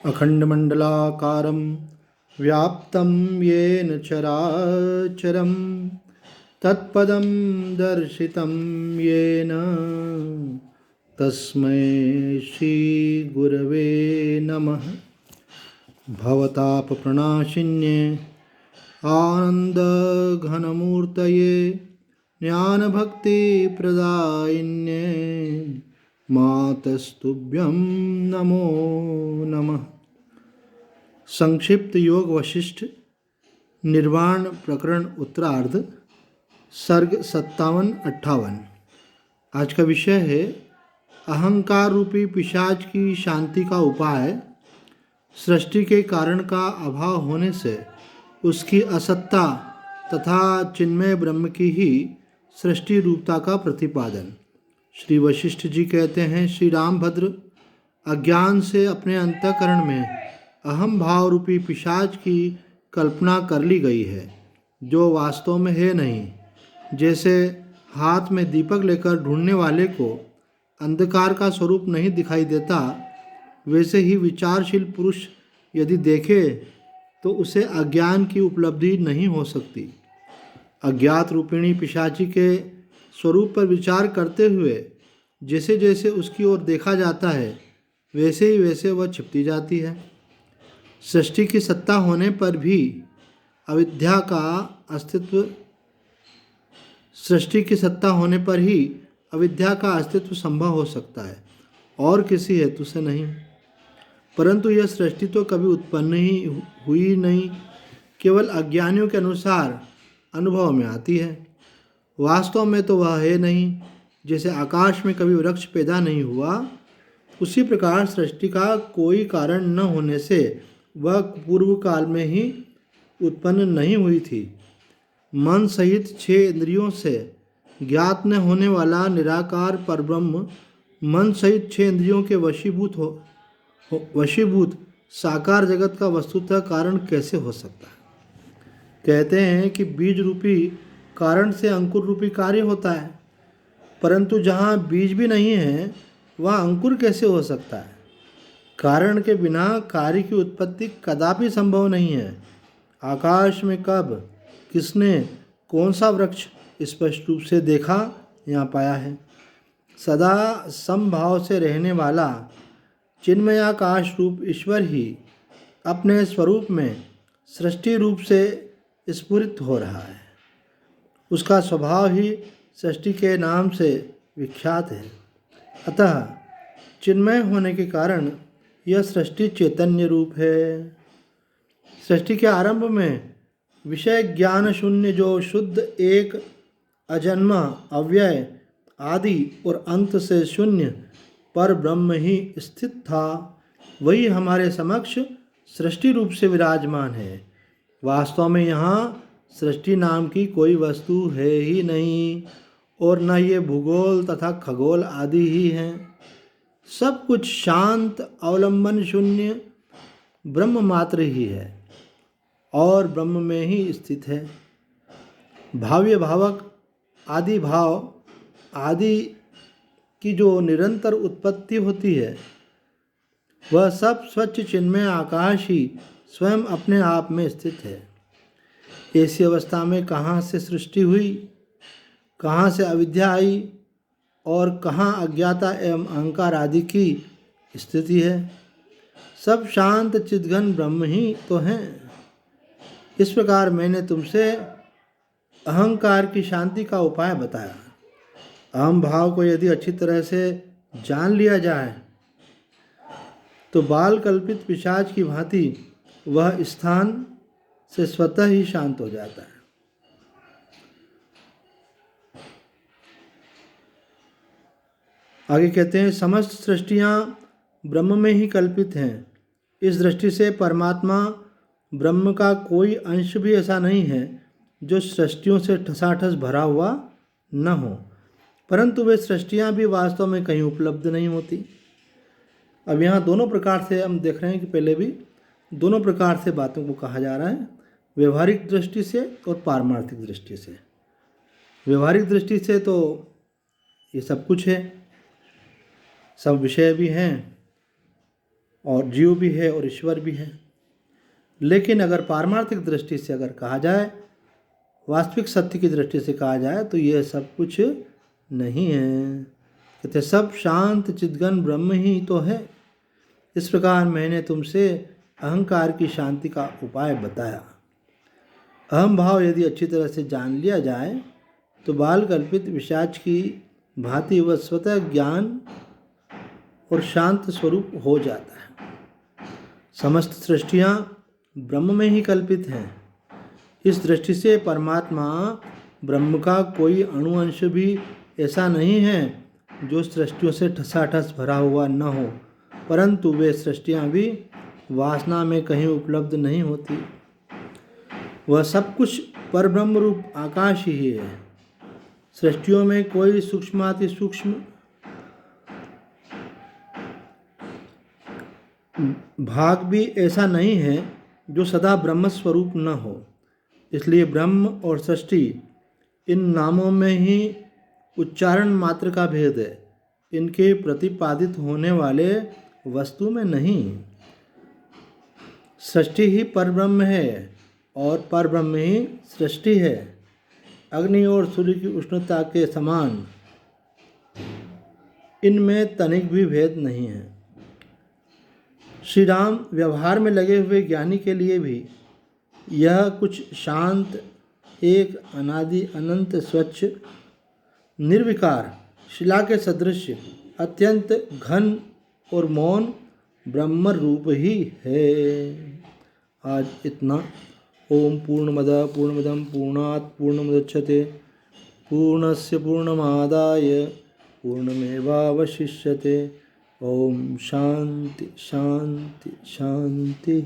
अखंडमंडलाकारं व्याप्तं येन चराचरं तत्पदं दर्शितं येन तस्मै श्रीगुरवे नमः। भवतापप्रणाशिन्ये आनन्दघनमूर्तये ज्ञानभक्तिप्रदायिन्ये मातस्तुभ्यं नमो नमः। संक्षिप्त योग वशिष्ठ निर्वाण प्रकरण उत्तरार्ध सर्ग 57-58। आज का विषय है अहंकार रूपी पिशाच की शांति का उपाय। सृष्टि के कारण का अभाव होने से उसकी असत्ता तथा चिन्मय ब्रह्म की ही सृष्टि रूपता का प्रतिपादन। श्री वशिष्ठ जी कहते हैं, श्री रामभद्र, अज्ञान से अपने अंतःकरण में अहम भाव रूपी पिशाच की कल्पना कर ली गई है, जो वास्तव में है नहीं। जैसे हाथ में दीपक लेकर ढूंढने वाले को अंधकार का स्वरूप नहीं दिखाई देता, वैसे ही विचारशील पुरुष यदि देखे तो उसे अज्ञान की उपलब्धि नहीं हो सकती। अज्ञात रूपिणी पिशाची के स्वरूप पर विचार करते हुए जैसे जैसे उसकी ओर देखा जाता है, वैसे ही वैसे वह छिपती जाती है। सृष्टि की सत्ता होने पर भी अविद्या का अस्तित्व सृष्टि की सत्ता होने पर ही अविद्या का अस्तित्व संभव हो सकता है, और किसी हेतु से नहीं। परंतु यह सृष्टि तो कभी उत्पन्न ही हुई नहीं, केवल अज्ञानियों के अनुसार अनुभव में आती है। वास्तव में तो वह है नहीं। जैसे आकाश में कभी वृक्ष पैदा नहीं हुआ, उसी प्रकार सृष्टि का कोई कारण न होने से वह पूर्व काल में ही उत्पन्न नहीं हुई थी। मन सहित 6 इंद्रियों से ज्ञात न होने वाला निराकार परब्रह्म मन सहित 6 इंद्रियों के वशीभूत साकार जगत का वस्तुतः कारण कैसे हो सकता है। कहते हैं कि बीज रूपी कारण से अंकुर रूपी कार्य होता है, परंतु जहाँ बीज भी नहीं है वहाँ अंकुर कैसे हो सकता है। कारण के बिना कार्य की उत्पत्ति कदापि संभव नहीं है। आकाश में कब किसने कौन सा वृक्ष स्पष्ट रूप से देखा या पाया है। सदा समभाव से रहने वाला चिन्मयाकाश रूप ईश्वर ही अपने स्वरूप में सृष्टि रूप से स्फुरित हो रहा है। उसका स्वभाव ही सृष्टि के नाम से विख्यात है। अतः चिन्मय होने के कारण यह सृष्टि चैतन्य रूप है। सृष्टि के आरंभ में विषय ज्ञान शून्य जो शुद्ध एक अजन्मा अव्यय आदि और अंत से शून्य पर ब्रह्म ही स्थित था, वही हमारे समक्ष सृष्टि रूप से विराजमान है। वास्तव में यहाँ सृष्टि नाम की कोई वस्तु है ही नहीं, और न ये भूगोल तथा खगोल आदि ही हैं। सब कुछ शांत अवलंबन शून्य ब्रह्म मात्र ही है और ब्रह्म में ही स्थित है। भाव्य भावक आदि भाव आदि की जो निरंतर उत्पत्ति होती है, वह सब स्वच्छ चिन्मय आकाश ही स्वयं अपने आप में स्थित है। ऐसी अवस्था में कहाँ से सृष्टि हुई, कहाँ से अविद्या आई और कहाँ अज्ञाता एवं अहंकार आदि की स्थिति है। सब शांत चिद्घन ब्रह्म ही तो हैं। इस प्रकार मैंने तुमसे अहंकार की शांति का उपाय बताया। अहम भाव को यदि अच्छी तरह से जान लिया जाए तो बाल कल्पित पिशाच की भांति वह स्थान से स्वतः ही शांत हो जाता है। आगे कहते हैं, समस्त सृष्टियाँ ब्रह्म में ही कल्पित हैं। इस दृष्टि से परमात्मा ब्रह्म का कोई अंश भी ऐसा नहीं है जो सृष्टियों से ठसाठस भरा हुआ न हो, परंतु वे सृष्टियाँ भी वास्तव में कहीं उपलब्ध नहीं होती। अब यहाँ दोनों प्रकार से हम देख रहे हैं कि पहले भी दोनों प्रकार से बातों को कहा जा रहा है, व्यवहारिक दृष्टि से और पारमार्थिक दृष्टि से। व्यवहारिक दृष्टि से तो ये सब कुछ है, सब विषय भी हैं, और जीव भी है और ईश्वर भी है। लेकिन अगर पारमार्थिक दृष्टि से अगर कहा जाए, वास्तविक सत्य की दृष्टि से कहा जाए तो यह सब कुछ नहीं है। कहते सब शांत चिद्घन ब्रह्म ही तो है। इस प्रकार मैंने तुमसे अहंकार की शांति का उपाय बताया। अहम भाव यदि अच्छी तरह से जान लिया जाए तो बाल कल्पित पिशाच की भांति वह स्वतः ज्ञान और शांत स्वरूप हो जाता है। समस्त सृष्टियाँ ब्रह्म में ही कल्पित हैं। इस दृष्टि से परमात्मा ब्रह्म का कोई अणुअंश भी ऐसा नहीं है जो सृष्टियों से ठसाठस भरा हुआ न हो, परंतु वे सृष्टियाँ भी वासना में कहीं उपलब्ध नहीं होती। वह सब कुछ परब्रह्म रूप आकाश ही है। सृष्टियों में कोई सूक्ष्माति सूक्ष्म भाग भी ऐसा नहीं है जो सदा ब्रह्म स्वरूप न हो। इसलिए ब्रह्म और सृष्टि इन नामों में ही उच्चारण मात्र का भेद है, इनके प्रतिपादित होने वाले वस्तु में नहीं। सृष्टि ही परब्रह्म है और परब्रह्म ही सृष्टि है। अग्नि और सूर्य की उष्णता के समान इनमें तनिक भी भेद नहीं है। श्री राम व्यवहार में लगे हुए ज्ञानी के लिए भी यह कुछ शांत, एक अनादि अनंत स्वच्छ निर्विकार शिला के सदृश अत्यंत घन और मौन ब्रह्म रूप ही है। आज इतना। ओम पूर्णमदः पूर्णमिदं पूर्णात् पूर्णमुदच्यते पूर्णस्य पूर्णमादाय पूर्णमेवावशिष्यते। ओम शांति शांति शांति।